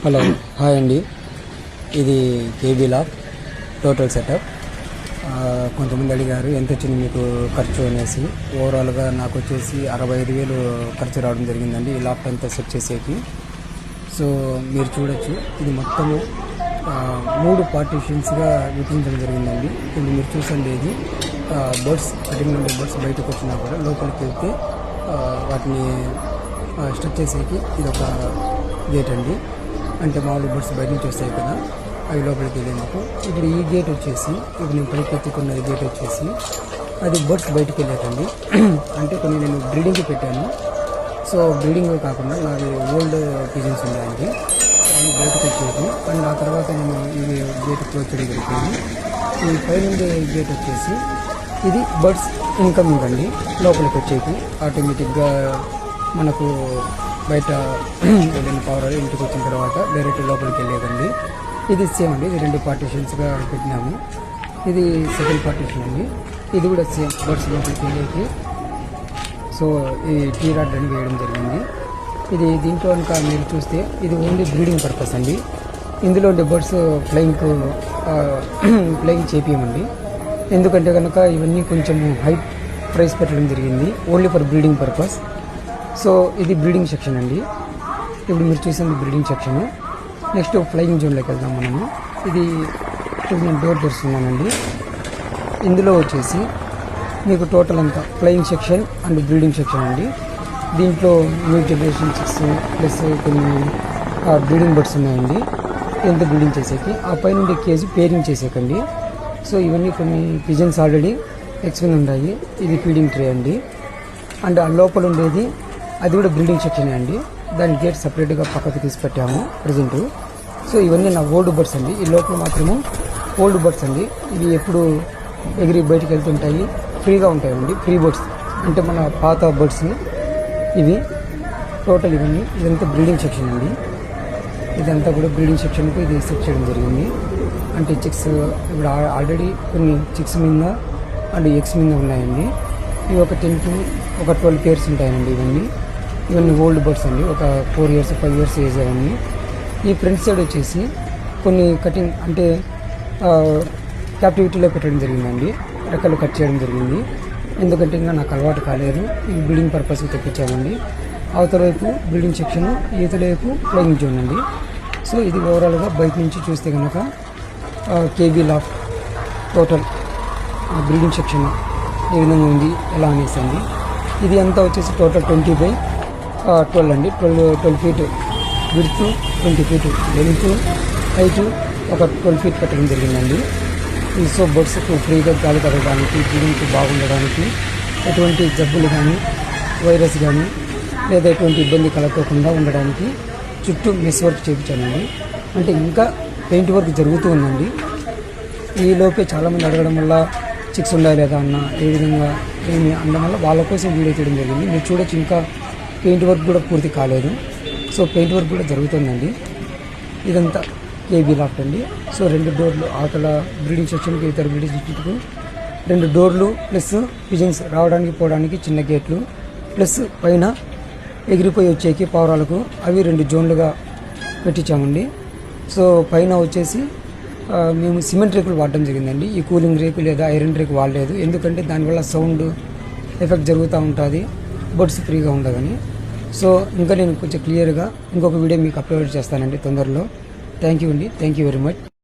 Hello hi అండి. ఇది KB lock total setup. కొంతమంది అడిగారు ఎంత వచ్చింది మీకు ఖర్చు అనేసి. ఓవరాల్గా నాకు వచ్చేసి 65,000 ఖర్చు రావడం జరిగిందండి ఈ లాక్ అంతా సెట్ చేసేకి. సో మీరు చూడొచ్చు, ఇది మొత్తము 3 పార్టీషన్స్గా విభజించడం జరిగిందండి. ఇప్పుడు మీరు చూసండి, ఇది బర్డ్స్ కటింగ్ నుండి బర్డ్స్ బయటకు వచ్చినా కూడా లోపలికి వెళ్తే వాటిని స్ట్రెచ్ చేసేకి ఇది ఒక గేట్ అండి. అంటే మామూలు బర్డ్స్ బయట నుంచి వస్తాయి కదా, అవి లోపలికి వెళ్ళేందుకు. ఇప్పుడు ఈ గేట్ వచ్చేసి, ఇప్పుడు నేను పైకి ఎత్తుకున్న ఈ గేట్ వచ్చేసి అది బర్డ్స్ బయటకు వెళ్ళేటండి. అంటే కొన్ని నేను బ్రీడింగ్కి పెట్టాను. సో బ్రీడింగ్ కాకుండా నాది ఓల్డ్ పిజన్స్ ఉన్నాయండి, అవి బయటకు వచ్చేది. అండ్ ఆ తర్వాత నేను ఇది గేట్ క్లోజ్ చేయడం జరిగింది. ఈ పైనుండే గేట్ వచ్చేసి ఇది బర్డ్స్ ఇన్కమింగ్ అండి, లోపలికి వచ్చేది. ఆటోమేటిక్గా మనకు బయట ఏదైనా పవర్ ఇంటికి వచ్చిన తర్వాత డైరెక్ట్ లోపలికి వెళ్ళేదండి. ఇది సేమ్ అండి, ఇది 2 పార్టీషన్స్గా పెట్టినాము. ఇది సెకండ్ పార్టీషన్ అండి, ఇది కూడా సేమ్ బర్డ్స్ లోపలికి వెళ్ళేకి. సో ఈ టీ రాడ్ అని వేయడం జరిగింది. ఇది దీంట్లో కనుక మీరు చూస్తే ఇది ఓన్లీ బ్రీడింగ్ పర్పస్ అండి. ఇందులో ఉండే బర్డ్స్ ఫ్లయింగ్ చేపియమండి, ఎందుకంటే కనుక ఇవన్నీ కొంచెం హై ప్రైస్ పెట్టడం జరిగింది, only for breeding purpose. So ఇది బ్రీడింగ్ సెక్షన్ అండి. ఇప్పుడు మీరు చూసింది బ్రీడింగ్ సెక్షను. నెక్స్ట్ ఫ్లయింగ్ జోన్లోకి వెళ్దాం మనము. ఇది ఇప్పుడు నేను డోర్ తెరుస్తున్నానండి. ఇందులో వచ్చేసి మీకు టోటల్ అంతా flying section and breeding section అండి. దీంట్లో న్యూ జనరేషన్ 6 ప్లస్ కొన్ని బ్రీడింగ్ బర్డ్స్ ఉన్నాయండి, ఎంత బ్రీడింగ్ చేసేకి. ఆ పైన కేజీ పేరింగ్ చేసేకండి. సో ఇవన్నీ కొన్ని పిజన్స్ ఆల్రెడీ ఎక్స్పెన్ ఉన్నాయి. ఇది ఫీడింగ్ ట్రే అండి. అండ్ ఆ లోపల ఉండేది అది కూడా బ్రీడింగ్ సెక్షన్ అండి. దాని గేట్ సపరేట్గా పక్కకి తీసి పెట్టాము ప్రజెంట్. సో ఇవన్నీ నా ఓల్డ్ బర్డ్స్ అండి. ఈ లోపల మాత్రము ఓల్డ్ బర్డ్స్ అండి. ఇవి ఎప్పుడు ఎగిరి బయటకు వెళ్తుంటాయి, ఫ్రీగా ఉంటాయండి. ఫ్రీ బర్డ్స్ అంటే మన పాత బర్డ్స్ ఇవి. టోటల్ ఇవన్నీ ఇదంతా బ్రీడింగ్ సెక్షన్ అండి. ఇదంతా కూడా బ్రీడింగ్ సెక్షన్కి ఇది సెట్ చేయడం జరిగింది. అంటే చిక్స్ ఇప్పుడు ఆల్రెడీ కొన్ని చిక్స్ మీద అండ్ ఎగ్స్ మీద ఉన్నాయండి. ఇవి ఒక 10 to 12 పేర్స్ ఉంటాయండి. ఇవన్నీ ఓల్డ్ బర్డ్స్ అండి, ఒక 4 years 5 years ఏజ్ అవన్నీ. ఈ ఫ్రంట్ సైడ్ వచ్చేసి కొన్ని కటింగ్ అంటే క్యాప్టివిటీలో పెట్టడం జరిగిందండి, రెక్కలు కట్ చేయడం జరిగింది. ఎందుకంటే ఇంకా నాకు అలవాటు కాలేదు, ఈ బ్రీడింగ్ పర్పస్కి తెప్పించామండి. అవతల వైపు బ్రీడింగ్ సెక్షన్, ఈతల వైపు ఫ్లయింగ్ జోన్ అండి. సో ఇది ఓవరాల్గా బయట నుంచి చూస్తే కనుక KB lock total breeding section ఏ విధంగా ఉంది ఎలా అనేసి అండి. ఇది అంతా వచ్చేసి టోటల్ 20/12 అండి. 12 feet width, 20 feet length, height ఒక 12 feet పెట్టడం జరిగిందండి. సో బర్డ్స్కు ఫ్రీగా గాలి తగ్గడానికి, బ్రీడింగ్కి బాగుండడానికి, ఎటువంటి జబ్బులు కానీ వైరస్ కానీ లేదా ఎటువంటి ఇబ్బంది కలగకుండా ఉండడానికి చుట్టూ మెస్ వర్క్ చేయించానండి. అంటే ఇంకా పెయింట్ వర్క్ జరుగుతూ ఉందండి. ఈ లోపే చాలామంది అడగడం వల్ల చిక్స్ ఉండాలి లేదా అన్న ఏ విధంగా ఏమి అనడం వల్ల వాళ్ళ కోసం వీడియో తీయడం జరిగింది. మీరు చూడొచ్చు, ఇంకా పెయింట్ వర్క్ కూడా పూర్తి కాలేదు. సో పెయింట్ వర్క్ కూడా జరుగుతుందండి. ఇదంతా కేబీ లాఫ్ట్ అండి. సో 2 డోర్లు అవతల బ్రీడింగ్ సెక్షన్కి, ఇతర బ్రీడింగ్ సెక్షన్కు 2 డోర్లు ప్లస్ పిజన్స్ రావడానికి పోవడానికి చిన్న గేట్లు, ప్లస్ పైన ఎగిరిపోయి వచ్చేకి పావురాలకు అవి 2 జోన్లుగా పెట్టించామండి. సో పైన వచ్చేసి మేము సిమెంట్ రేకులు వాడడం జరిగిందండి. ఈ కూలింగ్ రేకు లేదా ఐరన్ రేకు వాడలేదు, ఎందుకంటే దానివల్ల సౌండ్ ఎఫెక్ట్ జరుగుతూ ఉంటుంది, బర్డ్స్ ఫ్రీగా ఉండదని. సో ఇంకా నేను కొంచెం క్లియర్గా ఇంకొక వీడియో మీకు అప్లోడ్ చేస్తానండి తొందరలో. థ్యాంక్ యూ అండి, థ్యాంక్ యూ వెరీ మచ్.